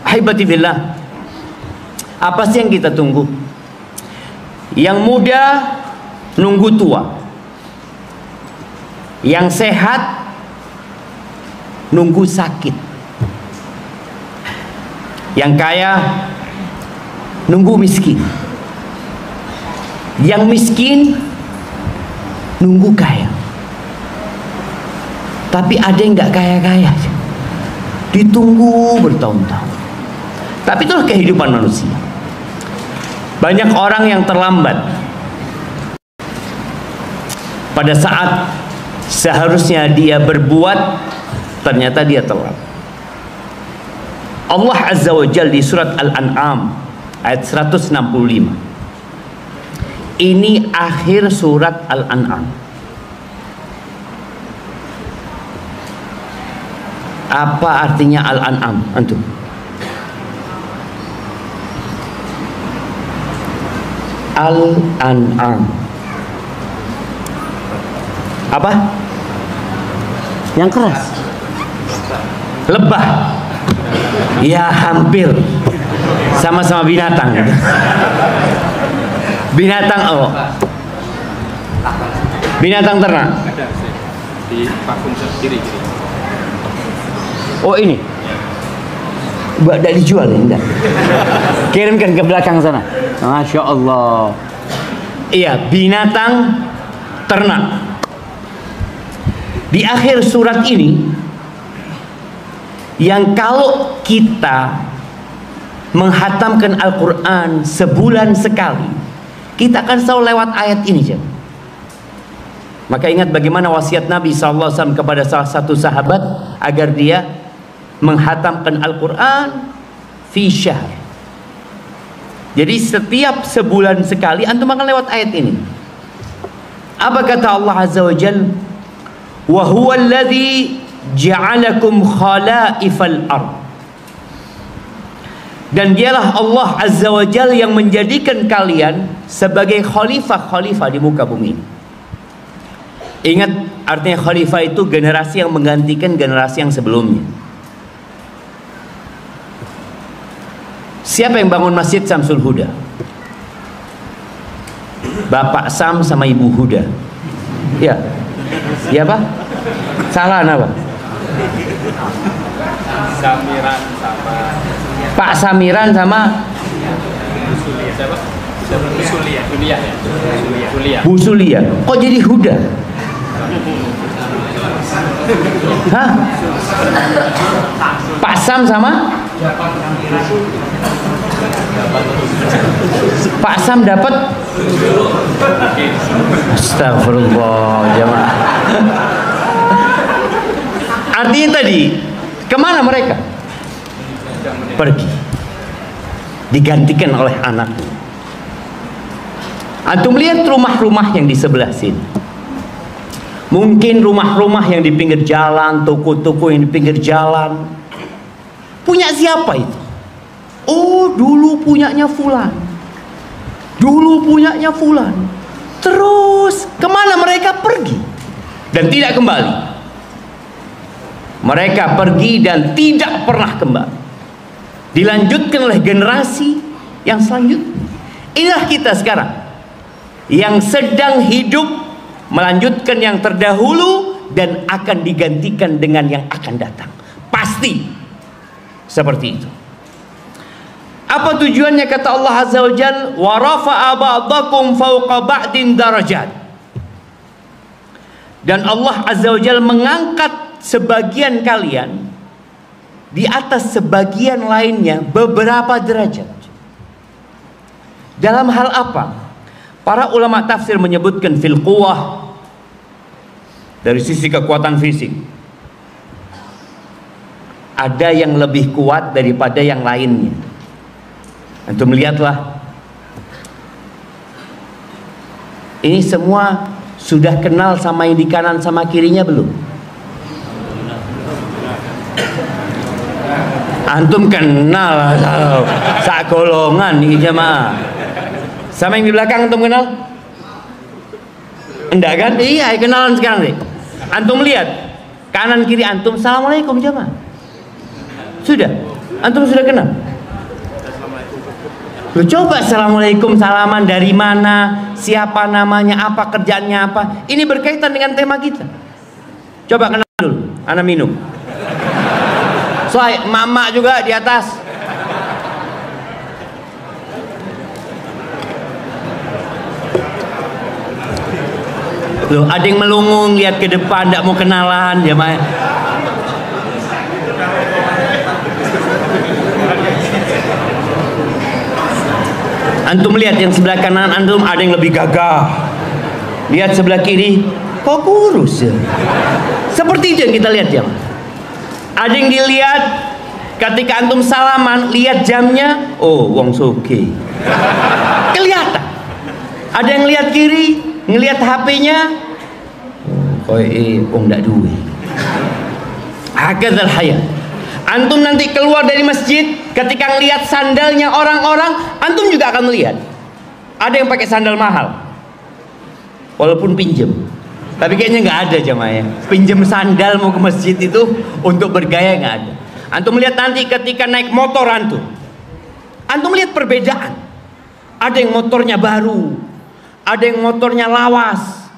Ahibati billah, apa sih yang kita tunggu? Yang muda nunggu tua, yang sehat nunggu sakit, yang kaya nunggu miskin, yang miskin nunggu kaya. Tapi ada yang nggak kaya-kaya, ditunggu bertahun-tahun. Tapi itulah kehidupan manusia. Banyak orang yang terlambat pada saat seharusnya dia berbuat, ternyata dia telat. Allah Azza wa Jalla di surat Al-An'am ayat 165. Ini akhir surat Al-An'am. Apa artinya Al-An'am antum? Al-An'am apa? Yang keras. Lebah. Ya hampir. Sama-sama binatang. Binatang oh. Binatang ternak. Di vakum kiri. Oh ini. Tidak dijual ya? Enggak. Kirimkan ke belakang sana. Masya Allah. Iya, binatang ternak. Di akhir surat ini, yang kalau kita menghatamkan Al-Quran sebulan sekali, kita akan selalu lewat ayat ini saja. Maka ingat bagaimana wasiat Nabi SAW kepada salah satu sahabat agar dia menghatamkan Al-Quran fi syahr. Jadi setiap sebulan sekali antum akan lewat ayat ini. Apa kata Allah Azza wa Jalla? Wa huwa alladhi ja'alakum khalaifal ard. Dan dialah Allah Azza wa Jalla yang menjadikan kalian sebagai khalifah-khalifah di muka bumi. Ingat artinya khalifah itu generasi yang menggantikan generasi yang sebelumnya. Siapa yang bangun Masjid Samsul Huda? Bapak Sam sama Ibu Huda. Ya. Siapa? Salah apa? Samiran sama Pak Samiran sama Bu Sulia. Kok jadi Huda? Hah? Pak Sam sama Pak Sam dapat. Astagfirullah jamaah. Artinya tadi kemana mereka? Pergi, digantikan oleh anak. Antum lihat rumah-rumah yang di sebelah sini. Mungkin rumah-rumah yang di pinggir jalan, toko-toko yang di pinggir jalan, punya siapa itu? Oh, dulu punyanya fulan. Dulu punyanya fulan. Terus kemana mereka pergi dan tidak kembali? Mereka pergi dan tidak pernah kembali. Dilanjutkan oleh generasi yang selanjutnya. Inilah kita sekarang yang sedang hidup melanjutkan yang terdahulu dan akan digantikan dengan yang akan datang. Pasti seperti itu. Apa tujuannya kata Allah Azza wa Jalla? Wa rafa'a ba'dakum fawqa ba'din darajat. Dan Allah Azza wa Jalla mengangkat sebagian kalian di atas sebagian lainnya beberapa derajat. Dalam hal apa? Para ulama tafsir menyebutkan fil quwwah, dari sisi kekuatan fisik. Ada yang lebih kuat daripada yang lainnya. Antum lihatlah. Ini semua sudah kenal sama yang di kanan sama kirinya belum? Antum kenal sak golongan nih jemaah. Sama yang di belakang antum kenal? Enggak kan? Iya, kenalan sekarang deh. Antum lihat kanan kiri antum, assalamualaikum jemaah. Sudah. Antum sudah kenal? Lu coba assalamualaikum, salaman dari mana, siapa namanya, apa kerjaannya apa. Ini berkaitan dengan tema kita. Coba kenal dulu, ana minum. Soalnya mama juga di atas. Loh, ada yang melungung lihat ke depan, tidak mau kenalan, jamaah. Antum lihat yang sebelah kanan antum ada yang lebih gagah. Lihat sebelah kiri, kok kurus ya? Seperti itu yang kita lihat ya. Ada yang dilihat ketika antum salaman, lihat jamnya, oh wong soge. Kelihatan. Ada yang lihat kiri, ngelihat HP-nya, oh wong ndak duwe. Hakadzal hayat. Antum nanti keluar dari masjid, ketika ngelihat sandalnya orang-orang, antum juga akan melihat. Ada yang pakai sandal mahal, walaupun pinjem. Tapi kayaknya nggak ada jamaah ya. Pinjem sandal mau ke masjid itu untuk bergaya nggak ada. Antum melihat nanti ketika naik motor antum lihat perbedaan. Ada yang motornya baru, ada yang motornya lawas,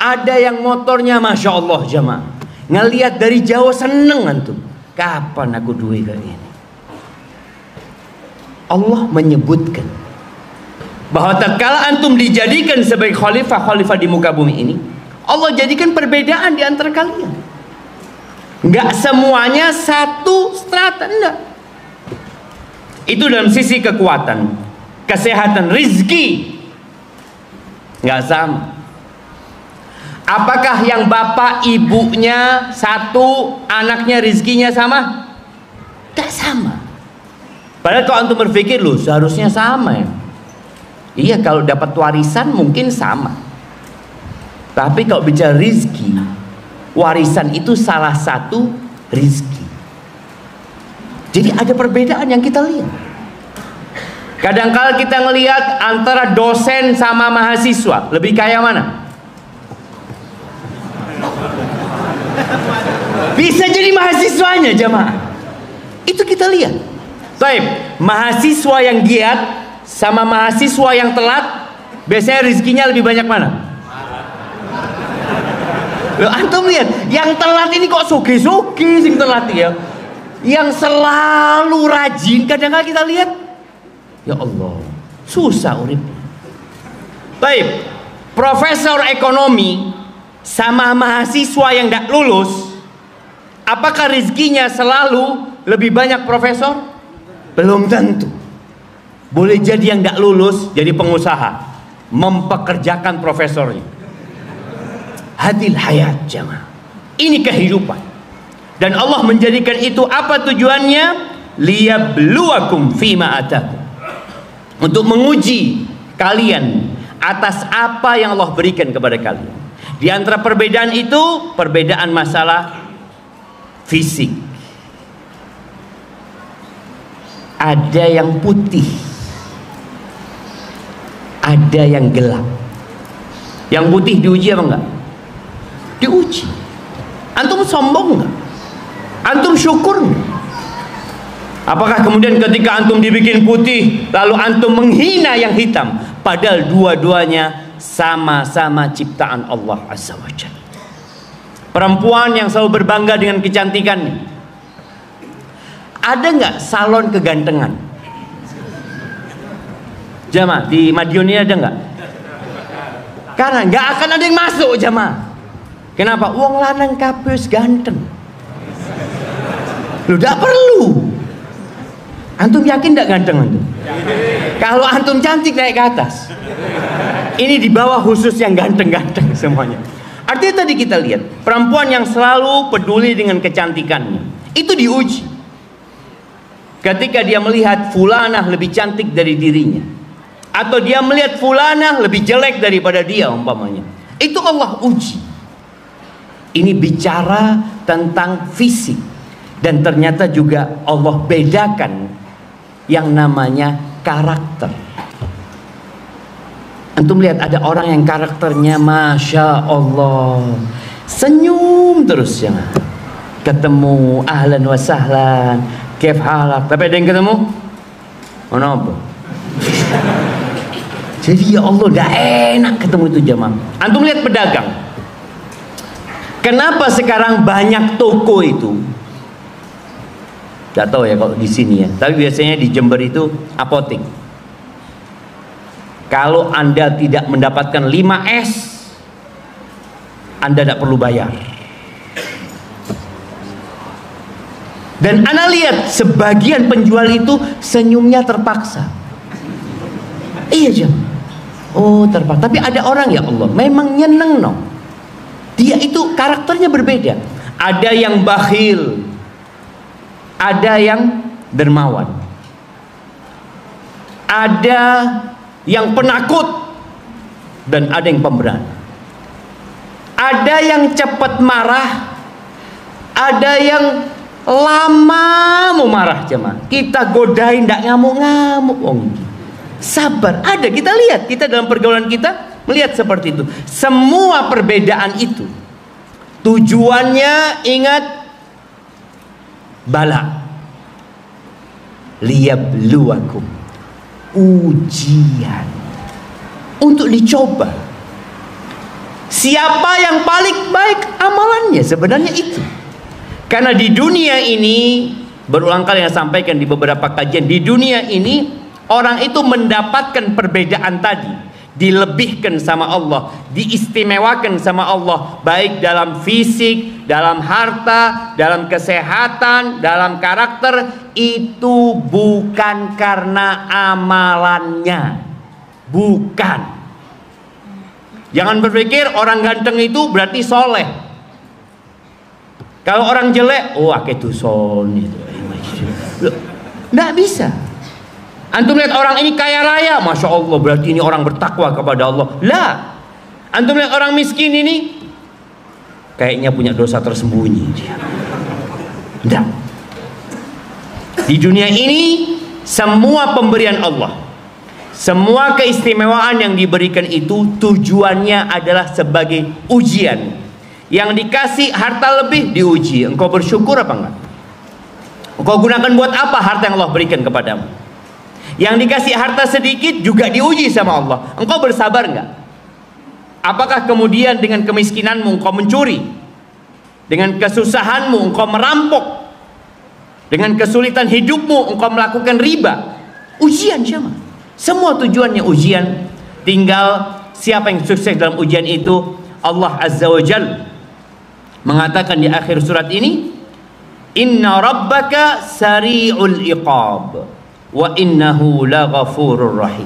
ada yang motornya masya Allah jamaah. Ngelihat dari jauh seneng antum. Kapan aku duwe kayak ini? Allah menyebutkan bahwa tatkala antum dijadikan sebagai khalifah di muka bumi ini, Allah jadikan perbedaan di antara kalian. Enggak semuanya satu strata, enggak. Itu dalam sisi kekuatan, kesehatan, rizki enggak sama. Apakah yang bapak ibunya satu, anaknya rizkinya sama? Tidak sama. Padahal kalau antum berpikir loh seharusnya sama ya. Iya, kalau dapat warisan mungkin sama. Tapi kalau bicara rizki, warisan itu salah satu rizki. Jadi ada perbedaan yang kita lihat. Kadang-kala kita ngelihat antara dosen sama mahasiswa, lebih kaya mana? Bisa jadi mahasiswanya jamaah. Itu kita lihat. Baik, mahasiswa yang giat sama mahasiswa yang telat, biasanya rezekinya lebih banyak mana? Loh, antum lihat, yang telat ini kok soge-soge sing telat ya. Yang selalu rajin, kadang-kadang kita lihat, ya Allah, susah uripnya. Baik, profesor ekonomi sama mahasiswa yang tidak lulus, apakah rezekinya selalu lebih banyak profesor? Belum tentu. Boleh jadi yang tidak lulus jadi pengusaha, mempekerjakan profesornya. Hadil hayat jamaah. Ini kehidupan. Dan Allah menjadikan itu apa tujuannya? Liyabluwakum fima atakum. Untuk menguji kalian atas apa yang Allah berikan kepada kalian. Di antara perbedaan itu, perbedaan masalah fisik. Ada yang putih, ada yang gelap. Yang putih diuji apa enggak? Diuji. Antum sombong enggak? Antum syukur enggak? Apakah kemudian ketika antum dibikin putih lalu antum menghina yang hitam? Padahal dua-duanya sama-sama ciptaan Allah Azza wa Jalla. Perempuan yang selalu berbangga dengan kecantikannya. Ada nggak salon kegantengan? Jamaah di Madiun ini ada nggak? Karena nggak akan ada yang masuk jamaah. Kenapa? Wong lanang kabeh ganteng. Lu tidak perlu. Antum yakin tidak ganteng antum? Kalau antum cantik naik ke atas. Ini di bawah khusus yang ganteng-ganteng semuanya. Artinya tadi kita lihat perempuan yang selalu peduli dengan kecantikannya itu diuji. Ketika dia melihat fulanah lebih cantik dari dirinya, atau dia melihat fulanah lebih jelek daripada dia umpamanya, itu Allah uji. Ini bicara tentang fisik. Dan ternyata juga Allah bedakan yang namanya karakter. Antum lihat ada orang yang karakternya Masya Allah, senyum terus ya. Ketemu ahlan wa sahlan, Kef halak. Tapi ada yang ketemu? Kenapa? Jadi ya Allah, gak enak ketemu itu jamaah. Antum lihat pedagang. Kenapa sekarang banyak toko itu? Gak tahu ya kalau di sini ya. Tapi biasanya di Jember itu apotek. Kalau Anda tidak mendapatkan 5S, Anda tidak perlu bayar. Dan Anda lihat sebagian penjual itu senyumnya terpaksa. Iya jam. Oh terpaksa. Tapi ada orang ya Allah memang nyeneng no. Dia itu karakternya berbeda. Ada yang bakhil, ada yang dermawan, ada yang penakut, dan ada yang pemberani. Ada yang cepat marah, ada yang lama mau marah jemaah. Kita godain ndak ngamuk-ngamuk. Sabar. Ada, kita lihat, kita dalam pergaulan kita melihat seperti itu. Semua perbedaan itu tujuannya ingat bala. Liyabluwakum, ujian, untuk dicoba. Siapa yang paling baik amalannya, sebenarnya itu. Karena di dunia ini, berulang kali yang sampaikan di beberapa kajian, di dunia ini orang itu mendapatkan perbedaan tadi, dilebihkan sama Allah, diistimewakan sama Allah, baik dalam fisik, dalam harta, dalam kesehatan, dalam karakter. Itu bukan karena amalannya, bukan. Jangan berpikir orang ganteng itu berarti soleh. Kalau orang jelek, oh aketuson itu, nggak bisa. Antum lihat orang ini kaya raya, masya Allah, berarti ini orang bertakwa kepada Allah. Lah, antum lihat orang miskin ini, kayaknya punya dosa tersembunyi dia. Tidak. Di dunia ini, semua pemberian Allah, semua keistimewaan yang diberikan itu tujuannya adalah sebagai ujian. Yang dikasih harta lebih diuji, engkau bersyukur apa enggak? Engkau gunakan buat apa harta yang Allah berikan kepadamu? Yang dikasih harta sedikit juga diuji sama Allah. Engkau bersabar enggak? Apakah kemudian dengan kemiskinanmu engkau mencuri? Dengan kesusahanmu engkau merampok? Dengan kesulitan hidupmu engkau melakukan riba? Ujian jemaah. Semua tujuannya ujian. Tinggal siapa yang sukses dalam ujian itu. Allah Azza wa Jalla mengatakan di akhir surat ini, Inna rabbaka sari'ul iqab wa innahu laghafurur rahim.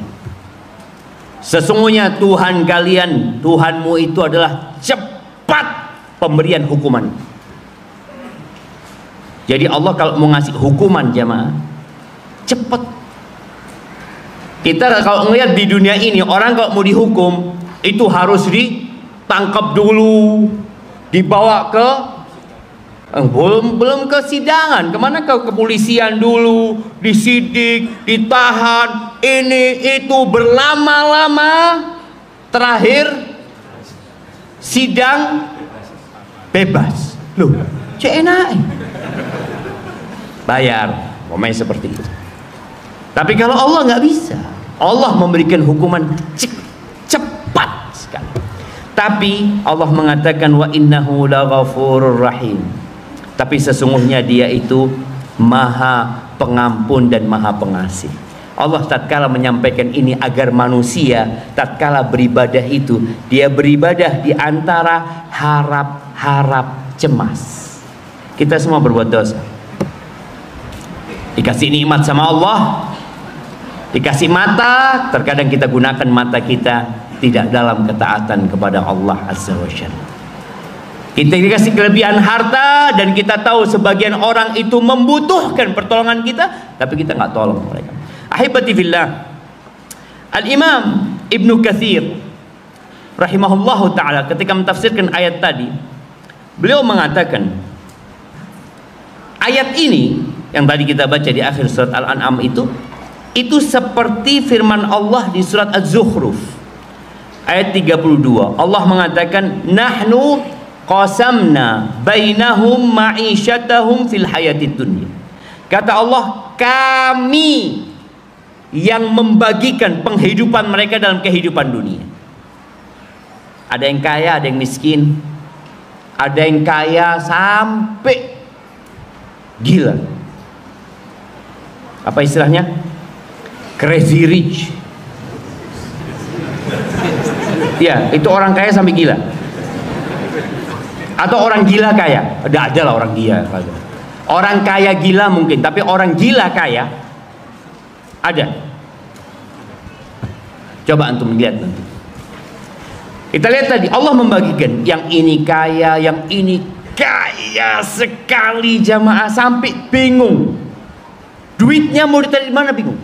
Sesungguhnya Tuhan kalian, Tuhanmu itu adalah cepat pemberian hukuman. Jadi Allah kalau mau ngasih hukuman jamaah, cepat. Kita kalau melihat di dunia ini, orang kalau mau dihukum itu harus ditangkap dulu, dibawa ke belum ke sidangan, kemana, ke kepolisian dulu, disidik, ditahan, ini itu berlama-lama, terakhir sidang bebas. Loh, enak, bayar, pokoknya seperti itu. Tapi kalau Allah nggak bisa, Allah memberikan hukuman cepat sekali. Tapi Allah mengatakan wa innahu laghafurur rahim. Tapi sesungguhnya dia itu maha pengampun dan maha pengasih. Allah tatkala menyampaikan ini agar manusia tatkala beribadah itu, dia beribadah di antara harap-harap cemas. Kita semua berbuat dosa. Dikasih nikmat sama Allah, dikasih mata, terkadang kita gunakan mata kita tidak dalam ketaatan kepada Allah Azza wa Jalla. Kita dikasih kelebihan harta dan kita tahu sebagian orang itu membutuhkan pertolongan kita, tapi kita nggak tolong mereka. Ahibati fillah, Al-Imam Ibnu Katsir rahimahullahu taala ketika mentafsirkan ayat tadi, beliau mengatakan ayat ini yang tadi kita baca di akhir surat Al-An'am itu seperti firman Allah di surat Az-Zukhruf ayat 32. Allah mengatakan, nahnu qasamna bainahum ma'isyatahum fil hayatid dunya. Kata Allah, kami yang membagikan penghidupan mereka dalam kehidupan dunia. Ada yang kaya, ada yang miskin. Ada yang kaya sampai gila. Apa istilahnya? Crazy rich. Ya, itu orang kaya sampai gila. Atau orang gila kaya. Ada lah orang gila kaya. Orang kaya gila mungkin, tapi orang gila kaya ada. Coba antum lihat nanti. Kita lihat tadi Allah membagikan yang ini kaya, yang ini kaya sekali jamaah sampai bingung. Duitnya mau ditarik di mana bingung.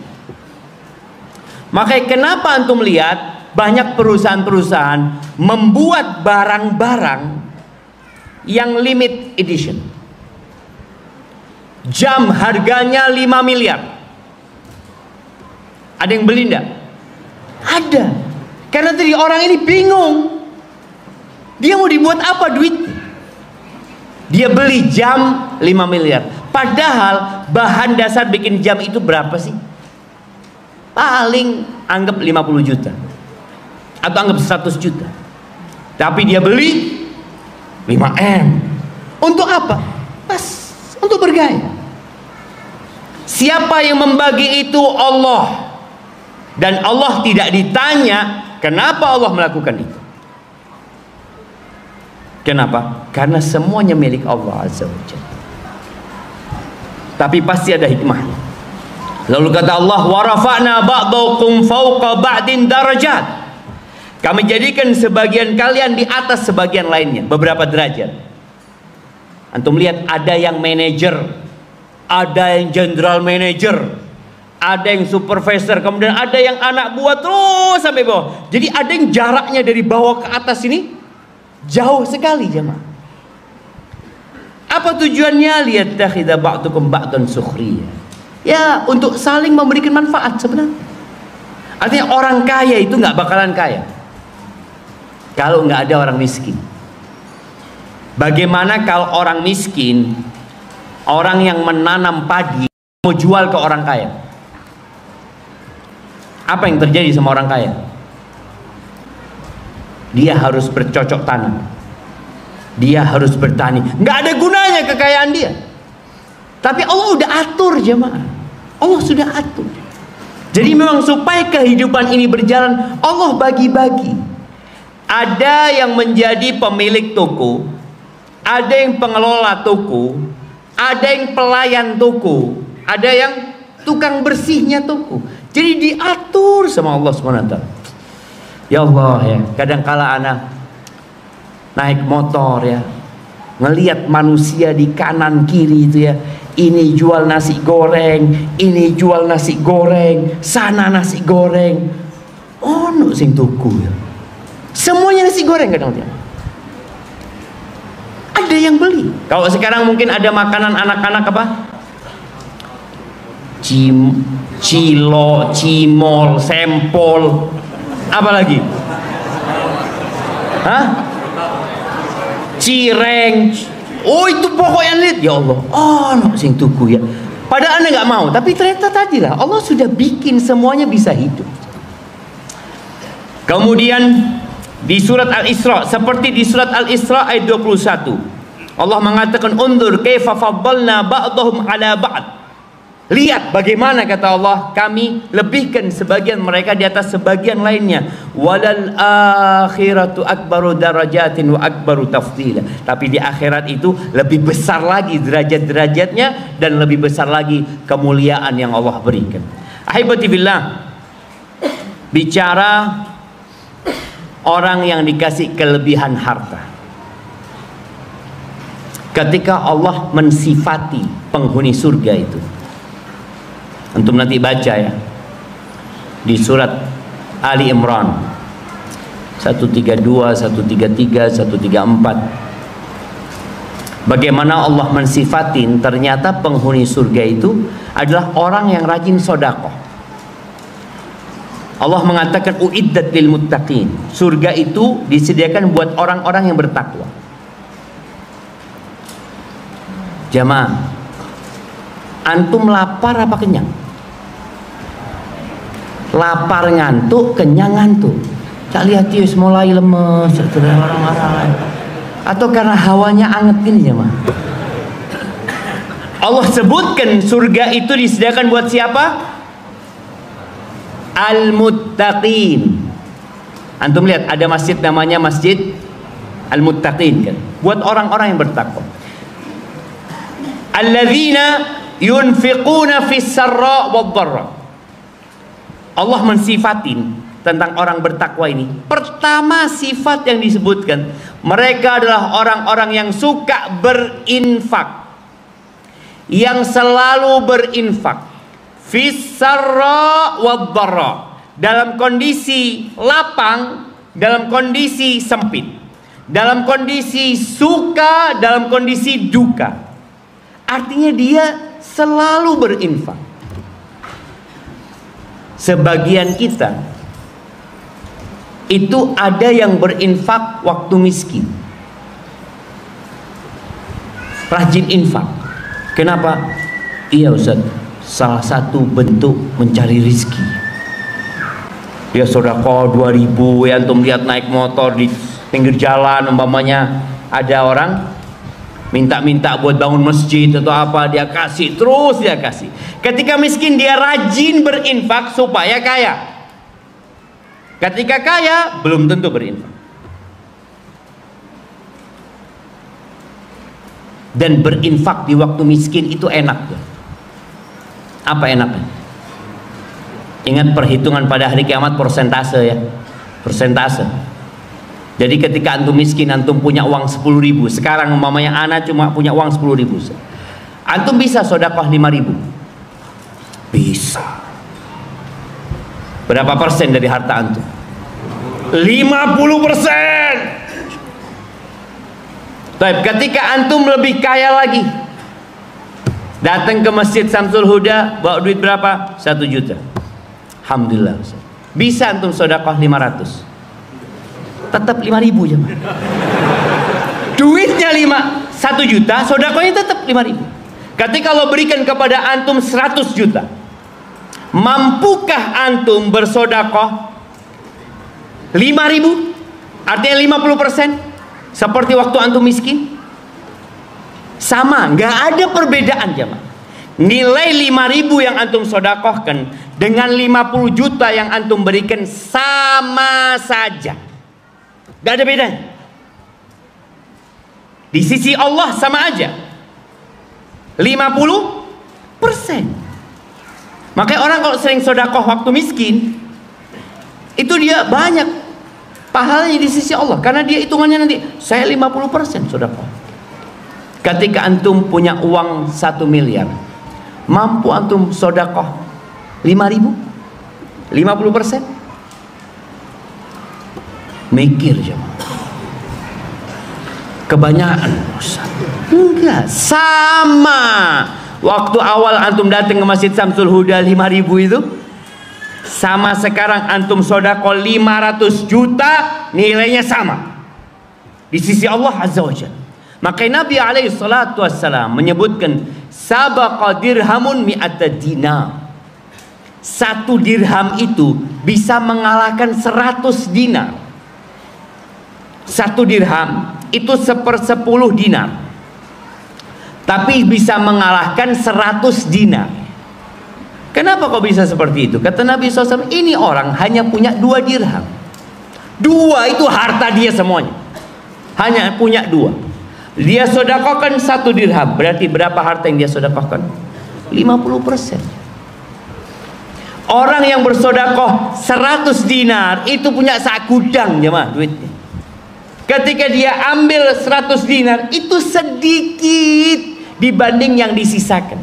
Makanya kenapa antum lihat banyak perusahaan-perusahaan membuat barang-barang yang limit edition. Jam harganya 5 miliar. Ada yang beli enggak? Ada. Karena tadi orang ini bingung. Dia mau dibuat apa duit? Dia beli jam 5 miliar. Padahal bahan dasar bikin jam itu berapa sih? Paling anggap 50 juta. Atau anggap 100 juta. Tapi dia beli 5M. Untuk apa? Pas. Untuk bergaya. Siapa yang membagi itu? Allah. Dan Allah tidak ditanya kenapa Allah melakukan itu. Kenapa? Karena semuanya milik Allah Azza wa Jalla. Tapi pasti ada hikmahnya. Lalu kata Allah, wa rafa'na ba'dakum fawqa ba'din darajat. Kami jadikan sebagian kalian di atas sebagian lainnya, beberapa derajat. Antum lihat, ada yang manajer, ada yang general manager, ada yang supervisor, kemudian ada yang anak buah terus sampai bawah. Jadi ada yang jaraknya dari bawah ke atas ini jauh sekali jemaah. Apa tujuannya? Liyattakhidha ba'dukum ba'dan sukhriya. Ya, untuk saling memberikan manfaat sebenarnya. Artinya orang kaya itu nggak bakalan kaya kalau nggak ada orang miskin. Bagaimana kalau orang miskin, orang yang menanam padi mau jual ke orang kaya? Apa yang terjadi sama orang kaya? Dia harus bercocok tanam. Dia harus bertani. Nggak ada gunanya kekayaan dia. Tapi Allah udah atur jemaah. Allah sudah atur. Jadi memang supaya kehidupan ini berjalan, Allah bagi-bagi. Ada yang menjadi pemilik toko, ada yang pengelola toko, ada yang pelayan toko, ada yang tukang bersihnya toko. Jadi diatur sama Allah SWT. Ya Allah ya, kadangkala anak naik motor ya, ngelihat manusia di kanan kiri itu ya, ini jual nasi goreng, ini jual nasi goreng, sana nasi goreng. Oh, no sing tuku ya. Semuanya nasi goreng kadang-kadang. Ada yang beli. Kalau sekarang mungkin ada makanan anak-anak apa? Cilo, cimol, sempol, apa lagi? Hah? Cireng. Oh, itu pokoknya lihat ya Allah. Oh, no sing tuku ya. Padahal Anda nggak mau, tapi ternyata tadi lah Allah sudah bikin semuanya bisa hidup. Kemudian di surat Al-Isra, seperti di surat Al-Isra ayat 21, Allah mengatakan undur kaifa faddalna ba'dahum ala ba'd. Lihat bagaimana kata Allah, kami lebihkan sebagian mereka di atas sebagian lainnya. Walal akhiratu akbaru darajatin wa akbaru tafdila. Tapi di akhirat itu lebih besar lagi derajat-derajatnya dan lebih besar lagi kemuliaan yang Allah berikan. Ahibati billah, bicara orang yang dikasih kelebihan harta. Ketika Allah mensifati penghuni surga itu, antum nanti baca ya di surat Ali Imran 132, 133, 134. Bagaimana Allah mensifatin ternyata penghuni surga itu adalah orang yang rajin sedekah. Allah mengatakan uiddat lil muttaqin. Surga itu disediakan buat orang-orang yang bertakwa. Jamaah, Antum lapar apa kenyang? Lapar ngantuk, kenyang ngantuk. Cak lihat tius mulai lemes, orang-orang. Atau karena hawanya anget gini ya mah. Allah sebutkan surga itu disediakan buat siapa? Al-Muttaqin. Antum lihat ada masjid namanya Masjid Al-Muttaqin kan? Buat orang-orang yang bertakwa. Alladzina yunfiquna fis sarra wad dharra. Allah mensifatin tentang orang bertakwa ini. Pertama sifat yang disebutkan, mereka adalah orang-orang yang suka berinfak, yang selalu berinfak fis sarra wad dharra, dalam kondisi lapang, dalam kondisi sempit, dalam kondisi suka, dalam kondisi duka. Artinya dia selalu berinfak. Sebagian kita itu ada yang berinfak waktu miskin, rajin infak. Kenapa? Iya Ustaz, salah satu bentuk mencari rizki. Dia sedekah 2.000, ya antum lihat naik motor di pinggir jalan, umpamanya ada orang minta-minta buat bangun masjid atau apa, dia kasih, terus dia kasih. Ketika miskin dia rajin berinfak supaya kaya. Ketika kaya belum tentu berinfak. Dan berinfak di waktu miskin itu enak. Apa enaknya? Ingat perhitungan pada hari kiamat persentase ya. Persentase. Jadi ketika antum miskin, antum punya uang 10.000. Sekarang umpamanya anak cuma punya uang 10.000. Antum bisa sedekah 5.000? Bisa. Berapa persen dari harta antum? 50%. Baik, ketika antum lebih kaya lagi, datang ke Masjid Samsul Huda, bawa duit berapa? 1 juta. Alhamdulillah. Bisa antum sedekah 500. Tetap 5.000 aja. Duitnya 1 juta, sedekahnya tetap 5.000. Ketika kalau berikan kepada antum 100 juta, mampukah antum bersedekah 5.000? Artinya 50%. Seperti waktu antum miskin? Sama, nggak ada perbedaan jemaah. Nilai 5.000 yang antum sedekahkan dengan 50 juta yang antum berikan sama saja. Gak ada bedanya. Di sisi Allah sama aja 50%. Makanya orang kalau sering sedekah waktu miskin, itu dia banyak pahalanya di sisi Allah. Karena dia hitungannya nanti, saya 50% sedekah. Ketika antum punya uang 1 miliar, mampu antum sedekah 5.000? 50%? Mikir jemaah. Kebanyakan enggak sama. Waktu awal antum datang ke Masjid Samsul Huda 5.000 itu, sama sekarang antum sedekah 500 juta, nilainya sama di sisi Allah Azza wa Jalla. Makanya Nabi alaihi salatu wassalam menyebutkan sabaqa dirhamun mi'ata dinar. 1 dirham itu bisa mengalahkan 100 dinar. 1 dirham itu 1/10 dinar, tapi bisa mengalahkan 100 dinar. Kenapa kok bisa seperti itu? Kata Nabi SAW, ini orang hanya punya 2 dirham. 2 itu harta dia semuanya. Hanya punya 2. Dia sedekahkan 1 dirham. Berarti berapa harta yang dia sedekahkan? 50%. Orang yang bersedekah 100 dinar itu punya sak gudang jemaah duitnya. Ketika dia ambil 100 dinar, itu sedikit dibanding yang disisakan.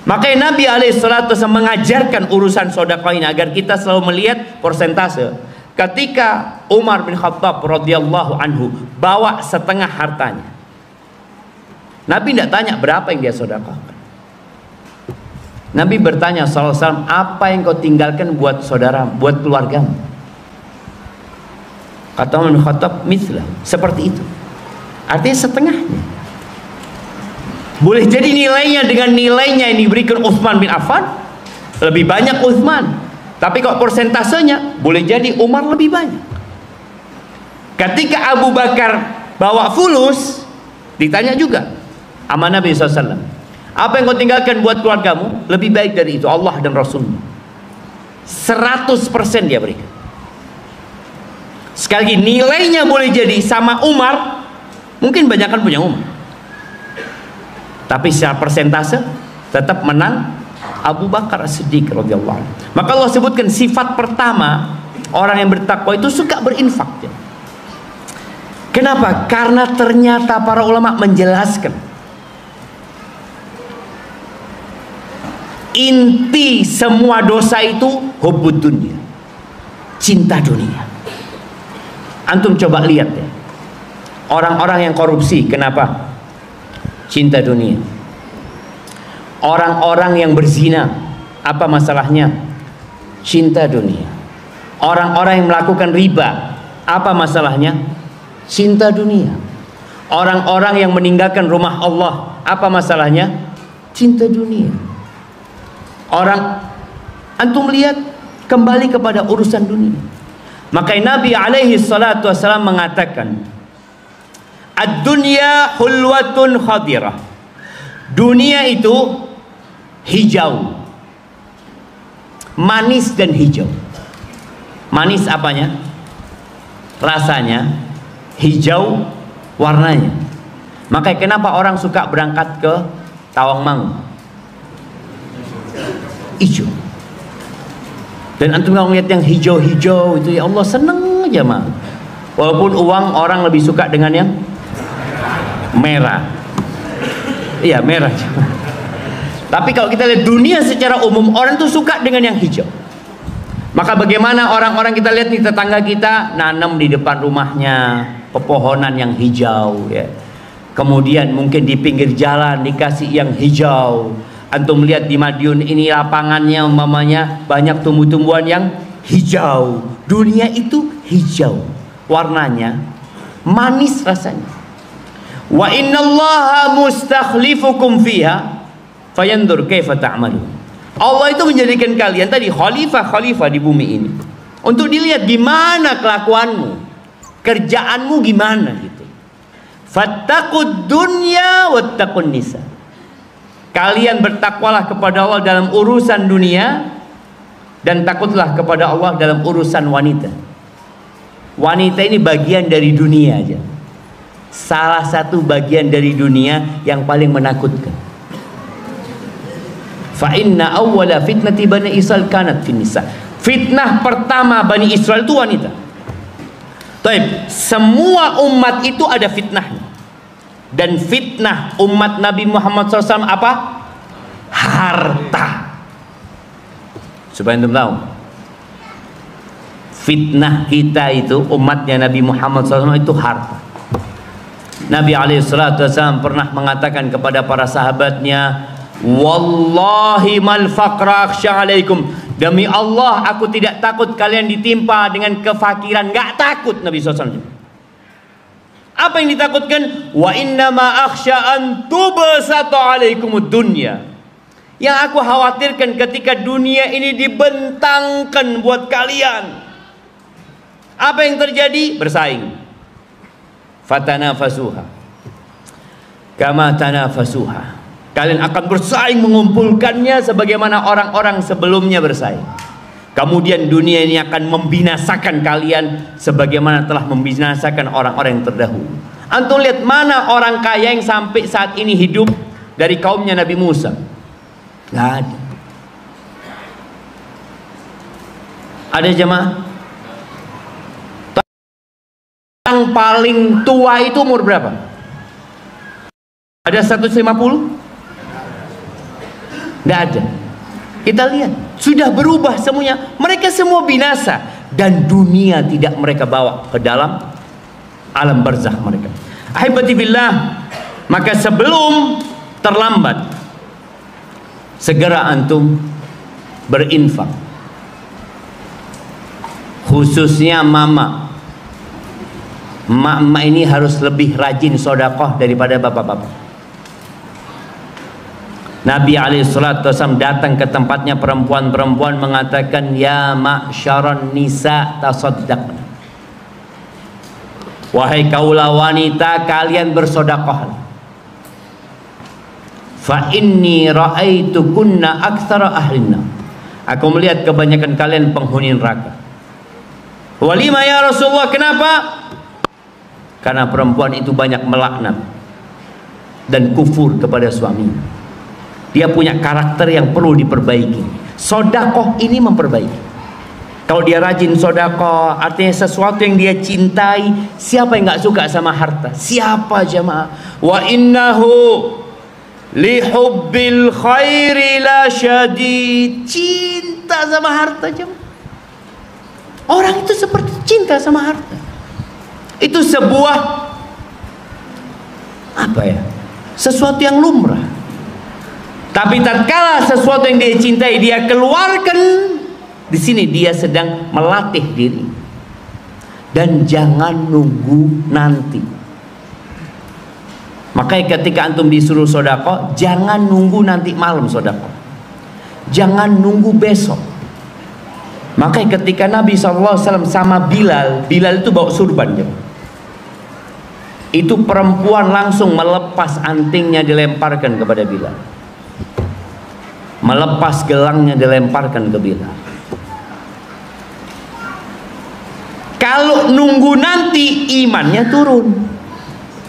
Makanya Nabi alaihissalatu mengajarkan urusan sedekah ini agar kita selalu melihat persentase. Ketika Umar bin Khattab radhiyallahu anhu bawa setengah hartanya, Nabi tidak tanya berapa yang dia sedekahkan. Nabi bertanya sallallahu alaihi wasallam, apa yang kau tinggalkan buat saudara, buat keluargamu? Kata Umar bin Khattab, mithlah, seperti itu. Artinya setengahnya. Boleh jadi nilainya dengan nilainya yang diberikan Utsman bin Affan lebih banyak Utsman. Tapi kalau persentasenya boleh jadi Umar lebih banyak. Ketika Abu Bakar bawa fulus, ditanya juga sama Nabi SAW, apa yang kau tinggalkan buat keluargamu? Lebih baik dari itu Allah dan Rasulnya. 100% dia berikan. Sekali lagi, nilainya boleh jadi sama Umar, mungkin banyak kan punya Umar, tapi secara persentase tetap menang Abu Bakar As-Siddiq radhiyallahu anhu. Maka Allah sebutkan sifat pertama orang yang bertakwa itu suka berinfak. Kenapa? Karena ternyata para ulama menjelaskan inti semua dosa itu hubbud dunya, cinta dunia. Antum coba lihat ya, orang-orang yang korupsi kenapa? Cinta dunia. Orang-orang yang berzina, apa masalahnya? Cinta dunia. Orang-orang yang melakukan riba, apa masalahnya? Cinta dunia. Orang-orang yang meninggalkan rumah Allah, apa masalahnya? Cinta dunia. Antum lihat kembali kepada urusan dunia. Maka Nabi alaihi salatu wasallam mengatakan, ad-dunya hulwatun khadirah. Dunia itu hijau, manis dan hijau. Manis apanya? Rasanya. Hijau warnanya. Makanya kenapa orang suka berangkat ke Tawangmangu? Hijau. Dan antum kalau melihat yang hijau-hijau itu, ya Allah, seneng aja mah. Walaupun uang orang lebih suka dengan yang merah. Iya, merah. Tapi kalau kita lihat dunia secara umum, orang tuh suka dengan yang hijau. Maka bagaimana orang-orang kita lihat nih, tetangga kita nanam di depan rumahnya pepohonan yang hijau ya. Kemudian mungkin di pinggir jalan dikasih yang hijau. Antum lihat di Madiun ini lapangannya umpamanya banyak tumbuh-tumbuhan yang hijau. Dunia itu hijau, warnanya manis rasanya. Wa innallaha mustakhlifukum fiha fayandur kaifa ta'malun. Allah itu menjadikan kalian tadi khalifah-khalifah di bumi ini untuk dilihat gimana kelakuanmu, kerjaanmu gimana gitu. Fattaqud dunya wattaqun nisa. Kalian bertakwalah kepada Allah dalam urusan dunia dan takutlah kepada Allah dalam urusan wanita. Wanita ini bagian dari dunia aja. Salah satu bagian dari dunia yang paling menakutkan. Fa inna awwala fitnati Bani Israil kanat fin nisa. Fitnah pertama Bani Israil itu wanita. Taib, semua umat itu ada fitnahnya. Dan fitnah umat Nabi Muhammad SAW apa? Harta. Supaya antum tahu, fitnah kita itu umatnya Nabi Muhammad SAW itu harta. Nabi SAW pernah mengatakan kepada para sahabatnya, wallahi mal faqra akhsha alaikum. Demi Allah aku tidak takut kalian ditimpa dengan kefakiran. Gak takut Nabi SAW. Apa yang ditakutkan? Wa innama akhsha an tubsata alaikumud dunya. Yang aku khawatirkan ketika dunia ini dibentangkan buat kalian, apa yang terjadi? Bersaing. Fatanafasuha kama tanafasuha. Kalian akan bersaing mengumpulkannya sebagaimana orang-orang sebelumnya bersaing. Kemudian dunia ini akan membinasakan kalian sebagaimana telah membinasakan orang-orang yang terdahulu. Antum lihat mana orang kaya yang sampai saat ini hidup dari kaumnya Nabi Musa? Nggak ada. Ada jemaah? Yang paling tua itu umur berapa? Ada 150? Nggak ada. Kita lihat sudah berubah semuanya. Mereka semua binasa dan dunia tidak mereka bawa ke dalam alam barzakh mereka. Ahibati billah, maka sebelum terlambat segera antum berinfak. Khususnya mama ini harus lebih rajin sedekah daripada bapak-bapak. Nabi SAW datang ke tempatnya perempuan-perempuan mengatakan, ya ma'syaron nisa tasaddaqna, wahai kaulah wanita, kalian bersedekah. Fa inni ra'aitukunna aktsara ahlinna, aku melihat kebanyakan kalian penghuni neraka. Walima ya Rasulullah, kenapa? Karena perempuan itu banyak melaknat dan kufur kepada suaminya. Dia punya karakter yang perlu diperbaiki. Sodakoh ini memperbaiki. Kalau dia rajin sodakoh, artinya sesuatu yang dia cintai. Siapa yang nggak suka sama harta? Siapa jemaah? Wa innahu lihubbil khairi la syadid. Cinta sama harta jemaah. Orang itu seperti cinta sama harta. Itu sebuah apa ya? Sesuatu yang lumrah. Tapi tatkala sesuatu yang dia cintai dia keluarkan, di sini dia sedang melatih diri. Dan jangan nunggu nanti. Makanya ketika antum disuruh sedekah, jangan nunggu nanti malam sedekah. Jangan nunggu besok. Makanya ketika Nabi SAW sama Bilal itu bawa surban. Itu perempuan langsung melepas antingnya dilemparkan kepada Bilal. Melepas gelangnya dilemparkan ke Bilal. Kalau nunggu nanti imannya turun.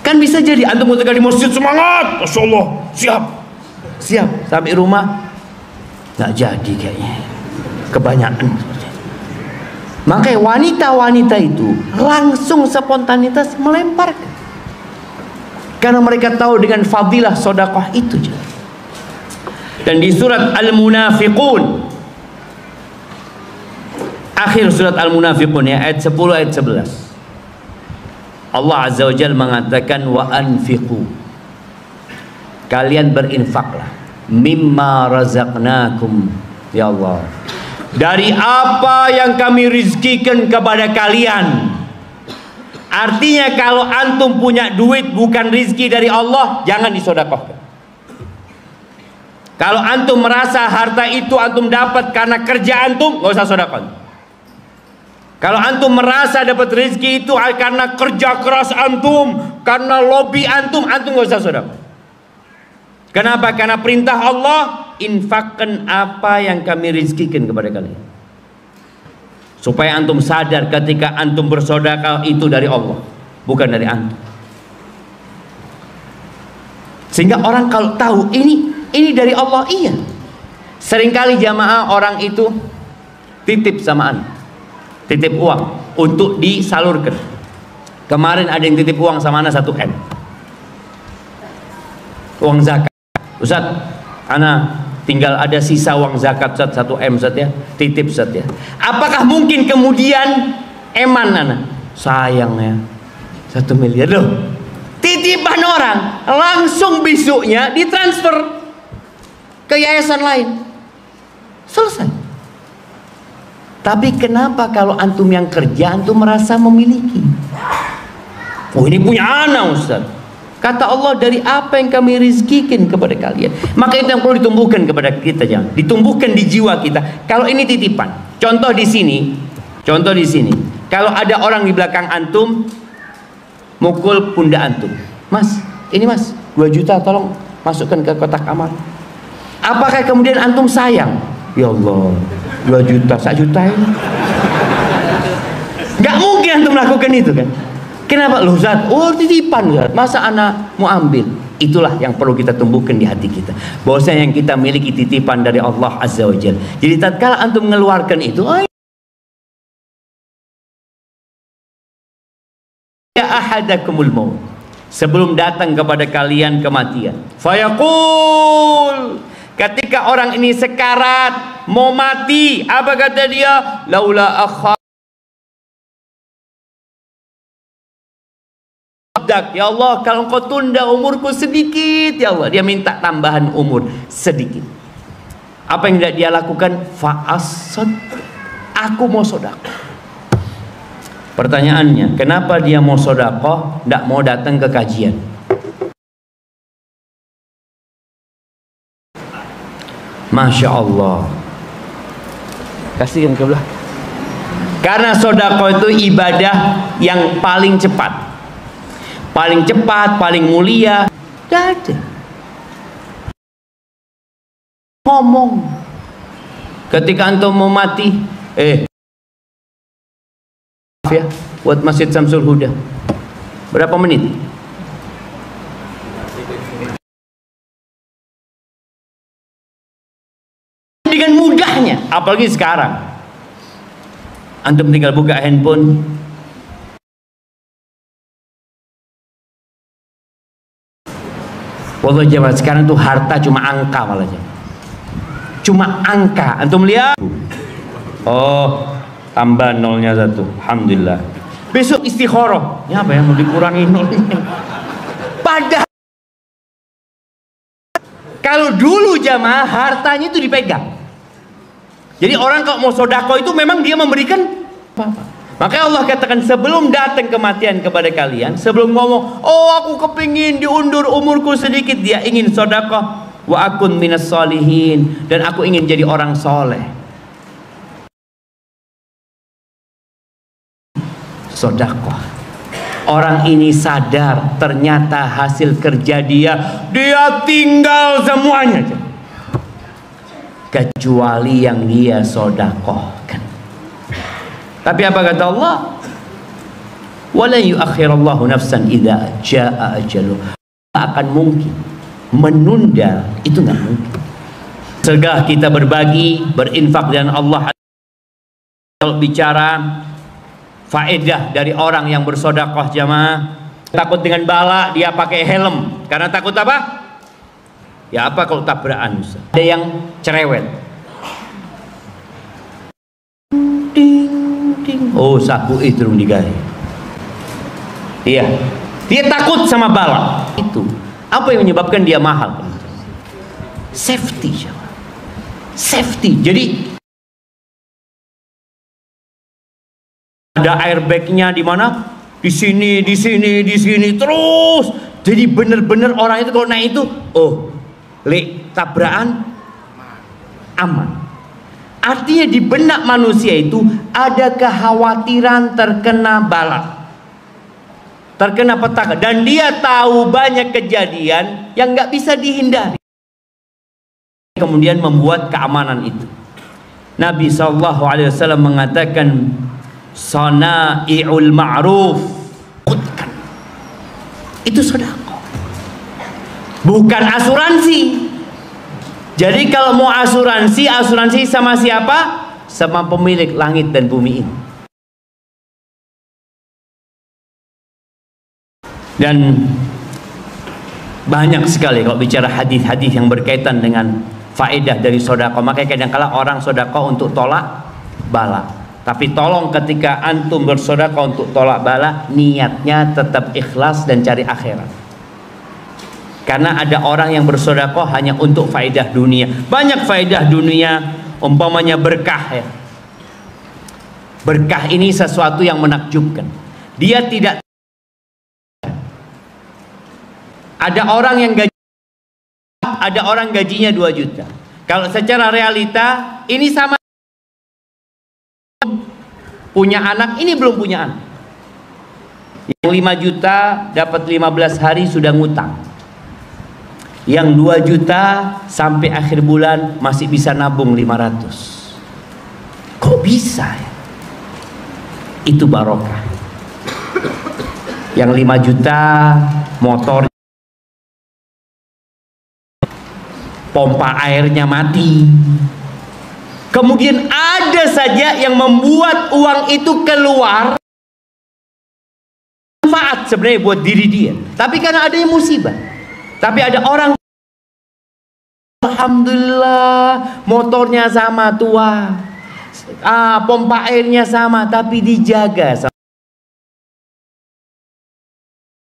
Kan bisa jadi antum ketika di masjid semangat, Masya Allah, siap sampai rumah nggak jadi kayaknya, kebanyakan. Makanya wanita-wanita itu langsung spontanitas melemparkan, karena mereka tahu dengan fadilah sedekah itu. Dan di surat Al-Munafiqun, akhir surat Al-Munafiqun ya, ayat 10 ayat 11, Allah Azza wa Jalla mengatakan, wa anfiqu, kalian berinfaklah, mimma razaqnakum, ya Allah, dari apa yang kami rizkikan kepada kalian. Artinya kalau antum punya duit bukan rizki dari Allah, jangan disedekahkan. Kalau antum merasa harta itu antum dapat karena kerja antum, nggak usah sedekah. Kalau antum merasa dapat rezeki itu karena kerja keras antum, karena lobby antum nggak usah sedekah. Kenapa? Karena perintah Allah, infakkan apa yang kami rezekikan kepada kalian. Supaya antum sadar ketika antum bersedekah itu dari Allah, bukan dari antum. Sehingga orang kalau tahu ini dari Allah, iya. Seringkali jamaah orang itu titip sama anak, titip uang untuk disalurkan. Kemarin ada yang titip uang sama anak 1 M, uang zakat. Ustaz, anak tinggal ada sisa uang zakat Ustaz, 1 M Ustaz ya, titip Ustaz ya. Apakah mungkin kemudian eman anak? Sayang ya, 1 miliar loh. Titipan orang langsung besoknya ditransfer ke yayasan lain, selesai. Tapi kenapa kalau antum yang kerja antum merasa memiliki? Oh, ini punya anak Ustaz. Kata Allah, dari apa yang kami rizkikan kepada kalian. Maka itu yang perlu ditumbuhkan kepada kita, jangan ditumbuhkan di jiwa kita. Kalau ini titipan, contoh di sini, kalau ada orang di belakang antum mukul pundak antum, Mas, ini Mas, 2 juta tolong masukkan ke kotak amal. Apakah kemudian antum sayang? Ya Allah, 2 juta, 1 juta ini. Gak mungkin antum melakukan itu kan. Kenapa? Loh Ustaz, oh titipan Ustaz, masa anak mau ambil? Itulah yang perlu kita tumbuhkan di hati kita, bahwasanya yang kita miliki titipan dari Allah Azza wa Jalla. Jadi tatkala antum mengeluarkan itu, ya ahadakumul maut, sebelum datang kepada kalian kematian, fayaqul, ketika orang ini sekarat mau mati, apa kata dia? Laula akha, ya Allah, kalau engkau tunda umurku sedikit, ya Allah, dia minta tambahan umur sedikit. Apa yang tidak dia lakukan? Fa'asad, aku mau sedekah. Pertanyaannya, kenapa dia mau sedekah, tidak mau datang ke kajian? Masya Allah. Kasihkan ke belah. Karena sedekah itu ibadah yang paling cepat, paling mulia. Tidak ada ngomong ketika antum mau mati, maaf ya, buat Masjid Samsul Huda, berapa menit? Dengan mudahnya, apalagi sekarang antum tinggal buka handphone, wallahi jemaah, sekarang tuh harta cuma angka, malah cuma angka. Antum lihat, oh tambah nolnya 1, alhamdulillah. Besok istikharah, ya apa ya, mau dikurangi nolnya. Padahal kalau dulu jamaah hartanya itu dipegang. Jadi orang kalau mau sedekah itu memang dia memberikan apa-apa. Makanya Allah katakan sebelum datang kematian kepada kalian, sebelum ngomong, oh aku kepingin diundur umurku sedikit, dia ingin sedekah. Wa akun minas solihin, dan aku ingin jadi orang soleh. Sedekah. Orang ini sadar ternyata hasil kerja dia tinggal semuanya, kecuali yang dia sedekahkan. Tapi apa kata Allah? Wala yuakhirallahu nafsan idza jaa ajaluh. Akan mungkin menunda, itu nggak mungkin. Segala kita berbagi, berinfak dengan Allah. Kalau bicara faedah dari orang yang bersedekah jamaah, takut dengan bala, dia pakai helm karena takut apa? Ya apa kalau tabrakan? Ada yang cerewet, oh saku itu digawe. Iya, dia takut sama bala. Itu apa yang menyebabkan dia mahal? Safety, safety. Jadi ada airbagnya di mana? Di sini terus. Jadi bener-bener orang itu kalau naik itu, oh, tabrakan aman. Artinya di benak manusia itu ada kekhawatiran terkena bala, terkena petaka, dan dia tahu banyak kejadian yang nggak bisa dihindari. Kemudian membuat keamanan itu. Nabi SAW mengatakan, sana'i'ul ma'ruf, itu sedekah, bukan asuransi. Jadi kalau mau asuransi sama siapa? Sama pemilik langit dan bumi ini. Dan banyak sekali kalau bicara hadis-hadis yang berkaitan dengan faedah dari sedekah. Makanya kadang-kala orang sedekah untuk tolak bala. Tapi tolong ketika antum bersedekah untuk tolak bala, niatnya tetap ikhlas dan cari akhirat. Karena ada orang yang bersedekah hanya untuk faedah dunia. Banyak faedah dunia, umpamanya berkah ya. Berkah ini sesuatu yang menakjubkan. Dia tidak, ada orang yang ada orang gajinya 2 juta. Kalau secara realita ini sama, punya anak, ini belum punya anak. Yang 5 juta dapat 15 hari sudah ngutang. Yang 2 juta sampai akhir bulan masih bisa nabung 500. Kok bisa ya? Itu barokah. Yang 5 juta motor, pompa airnya mati. Kemudian ada saja yang membuat uang itu keluar manfaat sebenarnya buat diri dia, tapi karena adanya musibah. Tapi ada orang, alhamdulillah motornya sama tua, pompa airnya sama, tapi dijaga.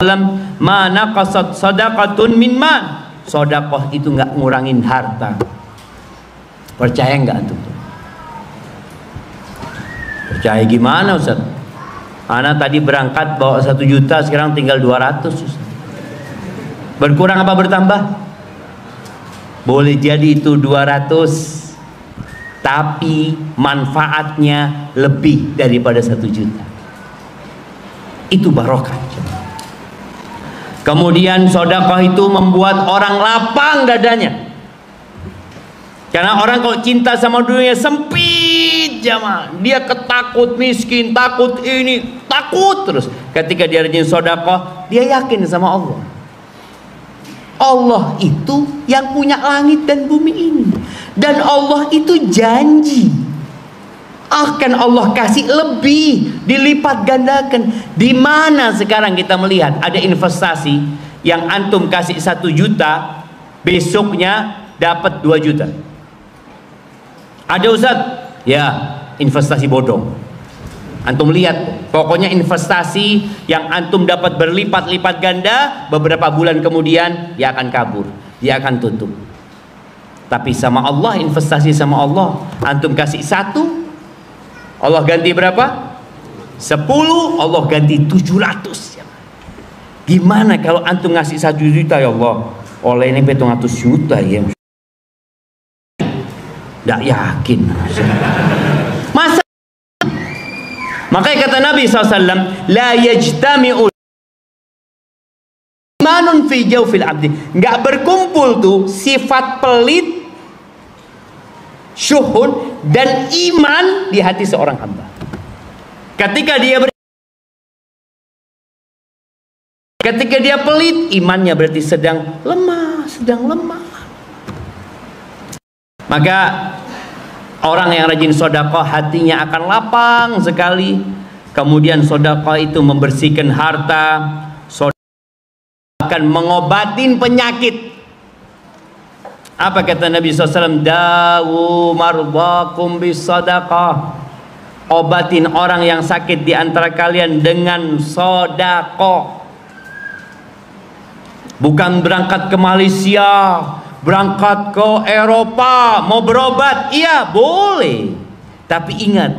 Dalam mana qasad sadaqatun min man, sedekah itu nggak ngurangin harta. Percaya nggak tuh? Percaya gimana Ustaz? Anak tadi berangkat bawa 1 juta, sekarang tinggal 200. Ustaz. Berkurang apa bertambah? Boleh jadi itu 200, tapi manfaatnya lebih daripada 1 juta. Itu barokah. Kemudian sedekah itu membuat orang lapang dadanya. Karena orang kalau cinta sama dunia sempit jamaah, dia ketakut miskin, takut ini, takut terus. Ketika dia rajin sedekah, dia yakin sama Allah. Allah itu yang punya langit dan bumi ini, dan Allah itu janji akan Allah kasih lebih, dilipat gandakan. Di mana sekarang kita melihat ada investasi yang antum kasih 1 juta, besoknya dapat 2 juta. Ada Ustaz? Ya, investasi bodong. Antum lihat, pokoknya investasi yang antum dapat berlipat-lipat ganda, beberapa bulan kemudian dia akan kabur, dia akan tutup. Tapi sama Allah, investasi sama Allah, antum kasih 1, Allah ganti berapa? 10, Allah ganti 700. Gimana kalau antum ngasih 1 juta, ya Allah, oleh ini 700 juta ya. Tidak yakin. Masa? Makanya kata Nabi SAW, la yajtami'u imanun fi jawfil abdi. Nggak berkumpul tuh sifat pelit, syuhud, dan iman di hati seorang hamba. Ketika dia pelit, imannya berarti sedang lemah, Maka orang yang rajin sedekah hatinya akan lapang sekali. Kemudian sedekah itu membersihkan harta, sedekah akan mengobatin penyakit. Apa kata Nabi SAW? Dawu mardakum bis sedekah. Obatin orang yang sakit di antara kalian dengan sedekah. Bukan berangkat ke Malaysia, berangkat ke Eropa, mau berobat, iya boleh. Tapi ingat,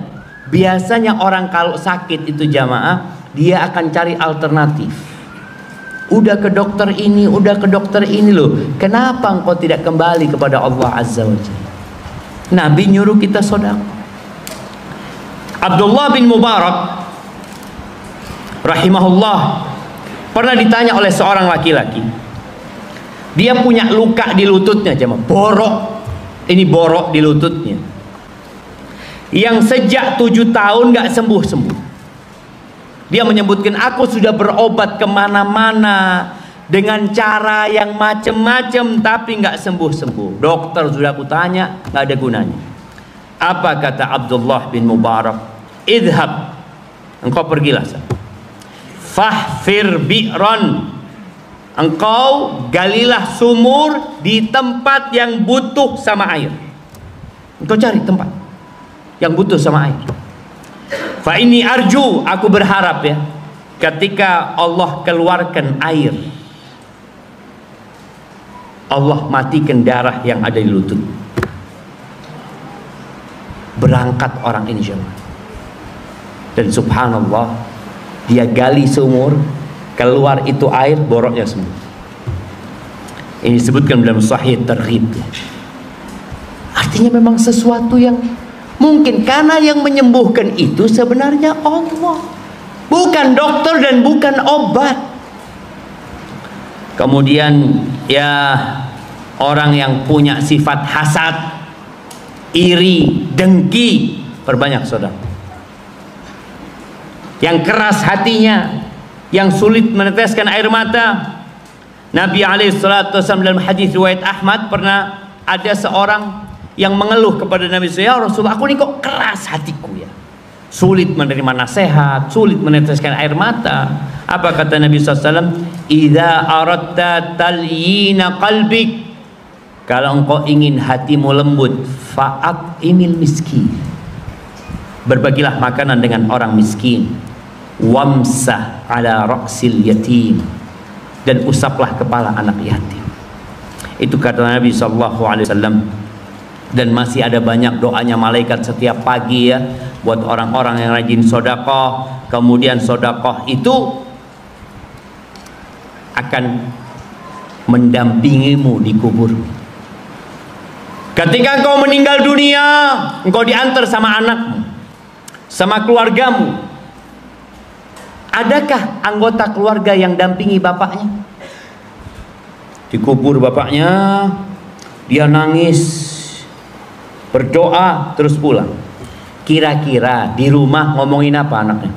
biasanya orang kalau sakit itu jamaah, dia akan cari alternatif. Udah ke dokter ini, loh. Kenapa engkau tidak kembali kepada Allah Azza wa Jalla? Nabi nyuruh kita sedekah. Abdullah bin Mubarak rahimahullah pernah ditanya oleh seorang laki-laki. Dia punya luka di lututnya, jemaah. Borok. Ini borok di lututnya. Yang sejak 7 tahun gak sembuh-sembuh. Dia menyebutkan, aku sudah berobat kemana-mana dengan cara yang macam-macam, tapi gak sembuh-sembuh. Dokter sudah aku tanya, gak ada gunanya. Apa kata Abdullah bin Mubarak? Idhab, engkau pergilah. Fahfir bi'ran, engkau galilah sumur di tempat yang butuh sama air. Engkau cari tempat yang butuh sama air. Fa ini arju, aku berharap ya, ketika Allah keluarkan air, Allah matikan darah yang ada di lutut. Berangkat orang ini jemaah. Dan subhanallah, dia gali sumur, keluar itu air, boroknya semua. Ini disebutkan dalam Sahih Targhib. Artinya memang sesuatu yang mungkin, karena yang menyembuhkan itu sebenarnya Allah, bukan dokter dan bukan obat. Kemudian ya, orang yang punya sifat hasad, iri, dengki, perbanyak saudara. Yang keras hatinya, yang sulit meneteskan air mata. Nabi SAW dalam hadis riwayat Ahmad, pernah ada seorang yang mengeluh kepada Nabi SAW, ya Rasulullah, aku ini kok keras hatiku ya, sulit menerima nasihat, sulit meneteskan air mata. Apa kata Nabi SAW? Idza aradta talyina qalbik, kalau engkau ingin hatimu lembut, fa'at'imil miskin, berbagilah makanan dengan orang miskin. Wamsah ala ra'sil yatim, dan usaplah kepala anak yatim. Itu kata Nabi SAW. Dan masih ada banyak doanya malaikat setiap pagi ya, buat orang-orang yang rajin sedekah. Kemudian sedekah itu akan mendampingimu di kubur. Ketika engkau meninggal dunia, engkau diantar sama anakmu, sama keluargamu. Adakah anggota keluarga yang dampingi bapaknya? Dikubur bapaknya, dia nangis, berdoa, terus pulang. Kira-kira di rumah ngomongin apa anaknya?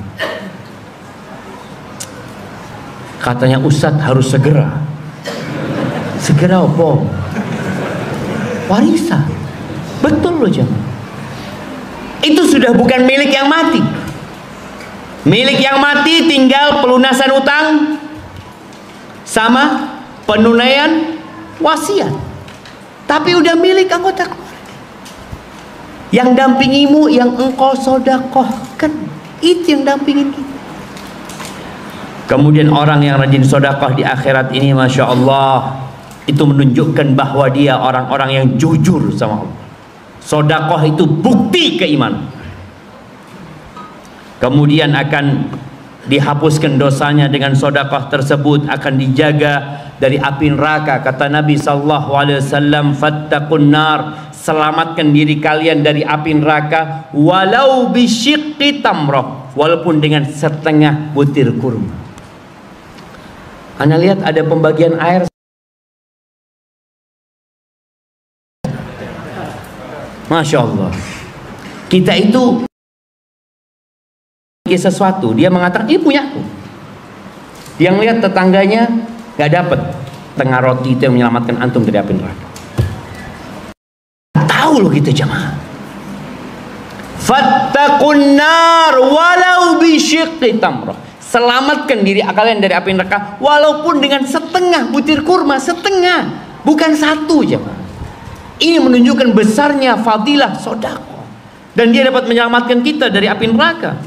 Katanya Ustadz harus segera. Segera apa? Warisan. Betul loh jemaah. Itu sudah bukan milik yang mati. Milik yang mati tinggal pelunasan utang sama penunaian wasiat. Tapi udah milik anggota keluarga. Yang dampingimu, yang engkau sodakohkan, itu yang dampingin kita. Kemudian orang yang rajin sodakoh di akhirat ini, Masya Allah, itu menunjukkan bahwa dia orang-orang yang jujur sama Allah. Sodakoh itu bukti keimanan. Kemudian akan dihapuskan dosanya dengan sodakoh tersebut, akan dijaga dari api neraka. Kata Nabi SAW, fattaqun nar, selamatkan diri kalian dari api neraka, walau bisyiqqi tamrah, walaupun dengan setengah butir kurma. Anda lihat ada pembagian air. Masya Allah. Kita itu sesuatu, dia mengatakan ini punyaku. Dia melihat tetangganya nggak dapat tengah roti itu yang menyelamatkan antum dari api neraka. Tahu loh kita jemaah. Fattaqun nar walau bisyiqqi tamrah. Selamatkan diri kalian dari api neraka walaupun dengan setengah butir kurma, setengah, bukan satu jemaah. Ini menunjukkan besarnya fadilah sedekah, dan dia dapat menyelamatkan kita dari api neraka.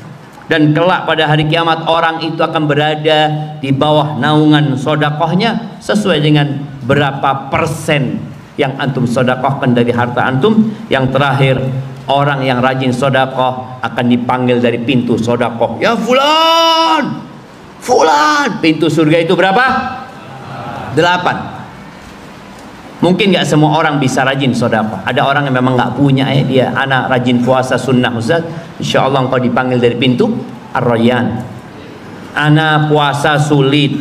Dan kelak pada hari kiamat orang itu akan berada di bawah naungan sedekahnya sesuai dengan berapa persen yang antum sedekahkan dari harta antum. Yang terakhir, orang yang rajin sedekah akan dipanggil dari pintu sedekah. Ya fulan, fulan. Pintu surga itu berapa? 8. Mungkin nggak semua orang bisa rajin sedekah. Ada orang yang memang nggak punya, dia anak rajin puasa sunnah Ustaz, insya Allah engkau dipanggil dari pintu Ar-Rayyan. Anak puasa sulit,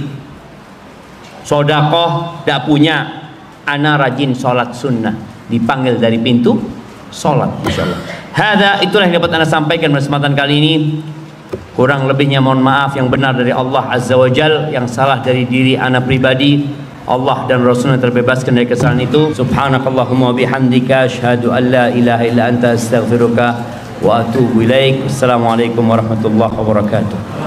sedekah nggak punya, anak rajin sholat sunnah, dipanggil dari pintu sholat insya Allah. Hada, itulah yang dapat anda sampaikan pada kesempatan kali ini. Kurang lebihnya mohon maaf, yang benar dari Allah Azza wa Jal, yang salah dari diri anak pribadi. Allah dan Rasulnya terbebaskan dari kesalahan itu. Subhanakallahumma bihamdika asyhadu an la ilaha illa anta astaghfiruka wa atubu ilaik. Assalamualaikum warahmatullahi wabarakatuh.